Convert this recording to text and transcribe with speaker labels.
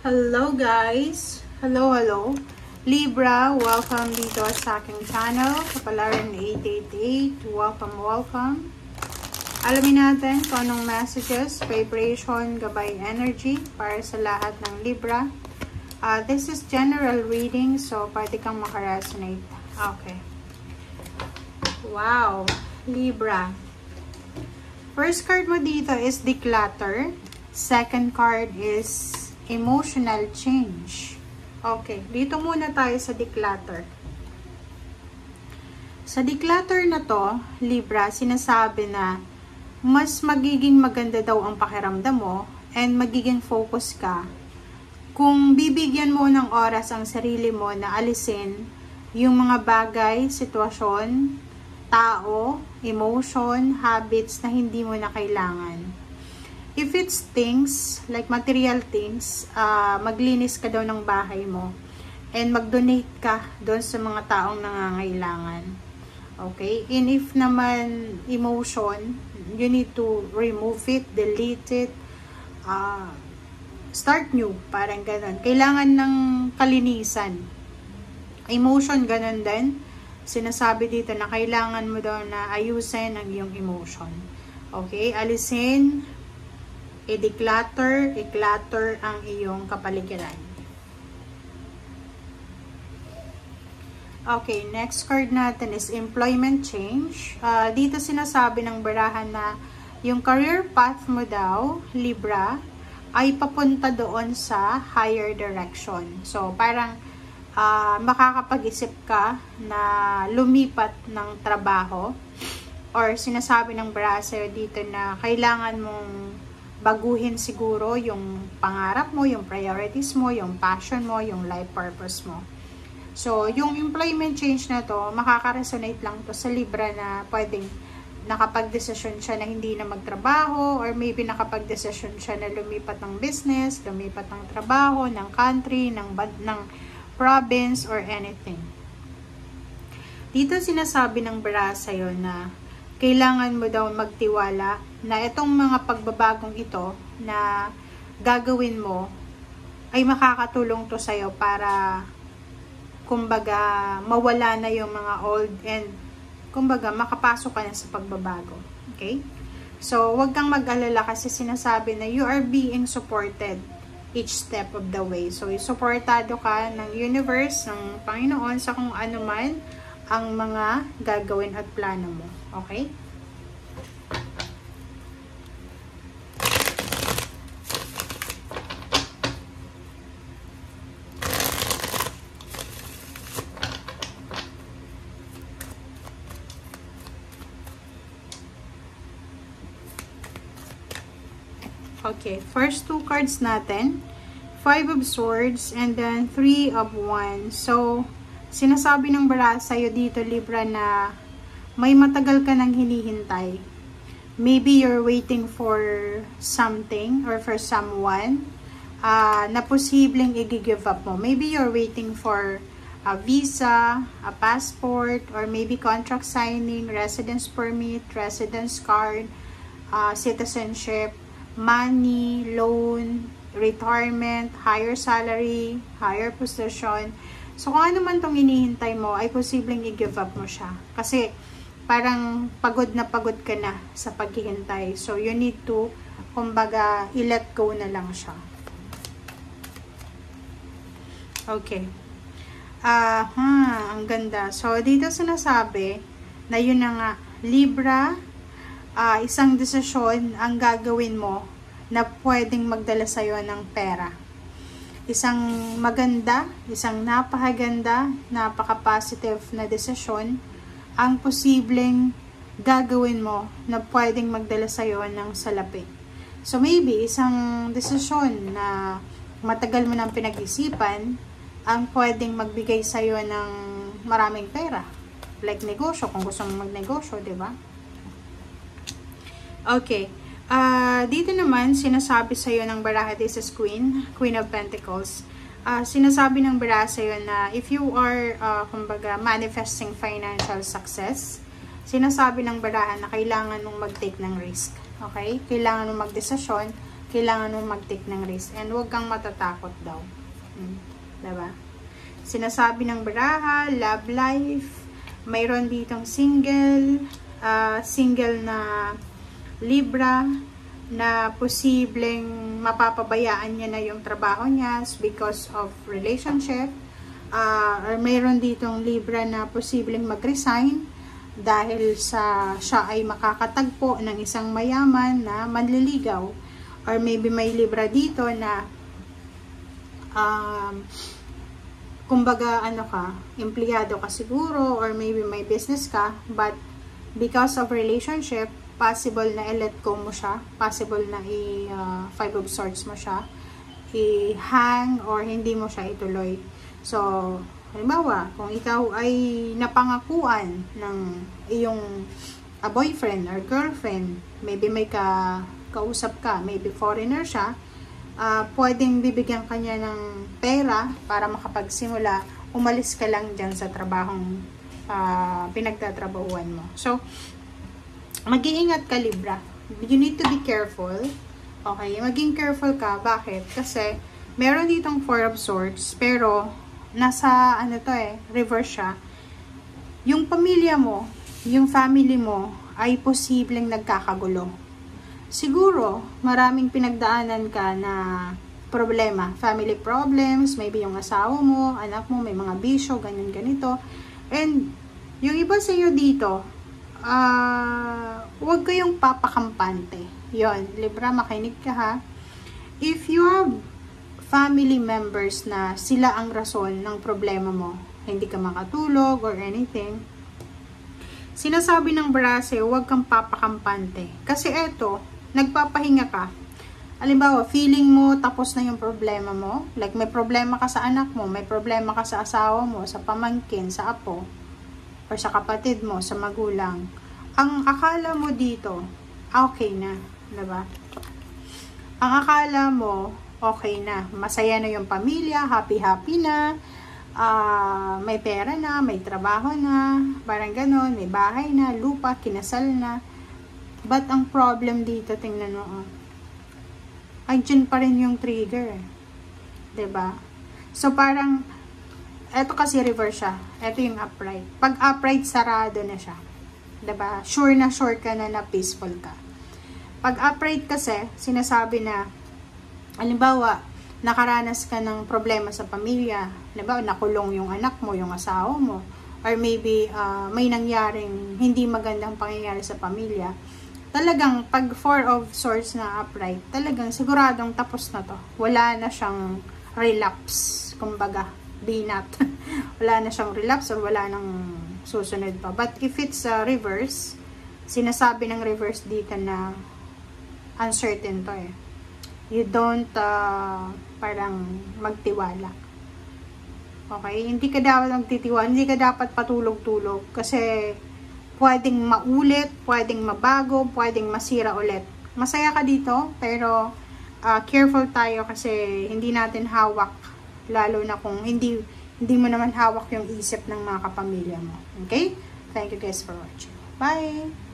Speaker 1: Hello guys! Hello! Libra, welcome dito sa aking channel. Kapalaran 888. Welcome. Alamin natin kung anong messages, vibration, gabay energy para sa lahat ng Libra. This is general reading, so pwede kang makaresonate. Okay. Wow! Libra. First card mo dito is declutter. Second card is emotional change. Okay, dito muna tayo sa declutter. Sa declutter na to, Libra, sinasabi na mas magiging maganda daw ang pakiramdam mo and magiging focus ka kung bibigyan mo ng oras ang sarili mo na alisin yung mga bagay, sitwasyon, tao, emotion, habits na hindi mo na kailangan. If it's things, like material things, maglinis ka daw ng bahay mo and mag-donate ka doon sa mga taong nangangailangan. Okay? And if naman emotion, you need to remove it, delete it, start new, parang ganun. Kailangan ng kalinisan. Emotion, ganun din. Sinasabi dito na kailangan mo daw na ayusin ang iyong emotion. Okay? Alisin, i-declutter ang iyong kapaligiran. Okay, next card natin is employment change. Dito sinasabi ng barahan na yung career path mo daw, Libra, ay papunta doon sa higher direction. So, parang makakapag-isip ka na lumipat ng trabaho or sinasabi ng baraha sa'yo dito na kailangan mong baguhin siguro yung pangarap mo, yung priorities mo, yung passion mo, yung life purpose mo. So, yung employment change na to, makaka-resonate lang to sa Libra na pwedeng nakapag-desisyon siya na hindi na magtrabaho or maybe nakapag-desisyon siya na lumipat ng business, lumipat ng trabaho, ng country, ng province, or anything. Dito sinasabi ng baraha sa'yo na kailangan mo daw magtiwala na itong mga pagbabagong ito na gagawin mo ay makakatulong to sa'yo para kumbaga mawala na yung mga old and kumbaga makapasok ka na sa pagbabago. Okay? So, wag kang mag-alala kasi sinasabi na you are being supported each step of the way. So, suportado ka ng universe, ng Panginoon sa kung ano man ang mga gagawin at plano mo. Okay? Okay, first two cards natin, 5 of Swords and then 3 of Wands. So, sinasabi ng baraha sa'yo dito, Libra, na may matagal ka nang hinihintay. Maybe you're waiting for something or for someone na posibleng i-give up mo. Maybe you're waiting for a visa, a passport, or maybe contract signing, residence permit, residence card, citizenship, money, loan, retirement, higher salary, higher position. So, kung ano man itong hinihintay mo, ay posibleng i-give up mo siya. Kasi, parang pagod ka na sa paghihintay. So, you need to, kumbaga, i-let go na lang siya. Okay. Ang ganda. So, dito sinasabi na yun na nga, Libra, isang desisyon ang gagawin mo na pwedeng magdala sa'yo ng pera. Isang maganda, isang napakaganda, napaka-positive na desisyon ang posibleng gagawin mo na pwedeng magdala sa'yo ng salapi. So maybe isang desisyon na matagal mo nang pinag-isipan ang pwedeng magbigay sa'yo ng maraming pera. Like negosyo, kung gusto mong magnegosyo, di ba? Okay. Dito naman, sinasabi sa'yo ng baraha, this is Queen of Pentacles. Sinasabi ng baraha sa'yo na if you are, kumbaga, manifesting financial success, sinasabi ng baraha na kailangan mong mag-take ng risk. Okay? Kailangan mong magdesisyon, kailangan mo mag-take ng risk. And huwag kang matatakot daw. Diba? Sinasabi ng baraha, love life, mayroon ditong single na Libra, na posibleng mapapabayaan niya na yung trabaho niya because of relationship. Or mayroon ditong Libra na posibleng mag-resign dahil siya ay makakatagpo ng isang mayaman na manliligaw. Or maybe may Libra dito na kumbaga empleyado ka siguro, or maybe may business ka, but because of relationship, possible na i-let go mo siya, possible na Five of Swords mo siya, i-hang, or hindi mo siya ituloy. So, halimbawa, kung ikaw ay napangakuan ng iyong boyfriend or girlfriend, maybe may kausap ka, maybe foreigner siya, pwedeng bibigyan ka niya ng pera para makapagsimula, umalis ka lang dyan sa trabahong pinagtatrabahuan mo. So, mag-iingat ka, Libra. You need to be careful. Okay? Maging careful ka. Bakit? Kasi, meron ditong Four of Swords, pero, nasa, reverse siya. Yung pamilya mo, yung family mo, ay posibleng nagkakagulo. Siguro, maraming pinagdaanan ka na problema. Family problems, maybe yung asawa mo, anak mo, may mga bisyo, ganyan, ganito. And, yung iba sa iyo dito, huwag kayong papakampante. Yon, Libra, makinig ka ha. If you have family members na sila ang rason ng problema mo, hindi ka makatulog or anything, sinasabi ng Brase, huwag kang papakampante. Kasi eto, nagpapahinga ka. Halimbawa, feeling mo tapos na yung problema mo. Like, may problema ka sa anak mo, may problema ka sa asawa mo, sa pamangkin, sa apo, or sa kapatid mo, sa magulang. Ang akala mo dito, okay na, diba? Ang akala mo, okay na. Masaya na yung pamilya, happy-happy na, may pera na, may trabaho na, parang ganon, may bahay na, lupa, kinasal na. But ang problem dito, tingnan mo, andyan pa rin yung trigger. Diba? So, parang, eto kasi reverse siya. Eto yung upright. Pag upright, sarado na siya. Diba? Sure ka na peaceful ka. Pag upright kasi, sinasabi na, halimbawa, nakaranas ka ng problema sa pamilya. Halimbawa, nakulong yung anak mo, yung asawa mo. Or maybe, may nangyaring hindi magandang pangyayari sa pamilya. Talagang, pag Four of Swords na upright, talagang siguradong tapos na to. Wala na siyang relapse. Kumbaga, be not. Wala na siyang relapse or wala nang susunod pa. But if it's reverse, sinasabi ng reverse dito na uncertain to eh. You don't parang magtiwala. Okay? Hindi ka dapat magtitiwala. Hindi ka dapat patulog-tulog. Kasi pwedeng maulit, pwedeng mabago, pwedeng masira ulit. Masaya ka dito, pero careful tayo kasi hindi natin hawak. Lalo na kung hindi mo naman hawak yung isip ng mga kapamilya mo. Okay? Thank you guys for watching. Bye!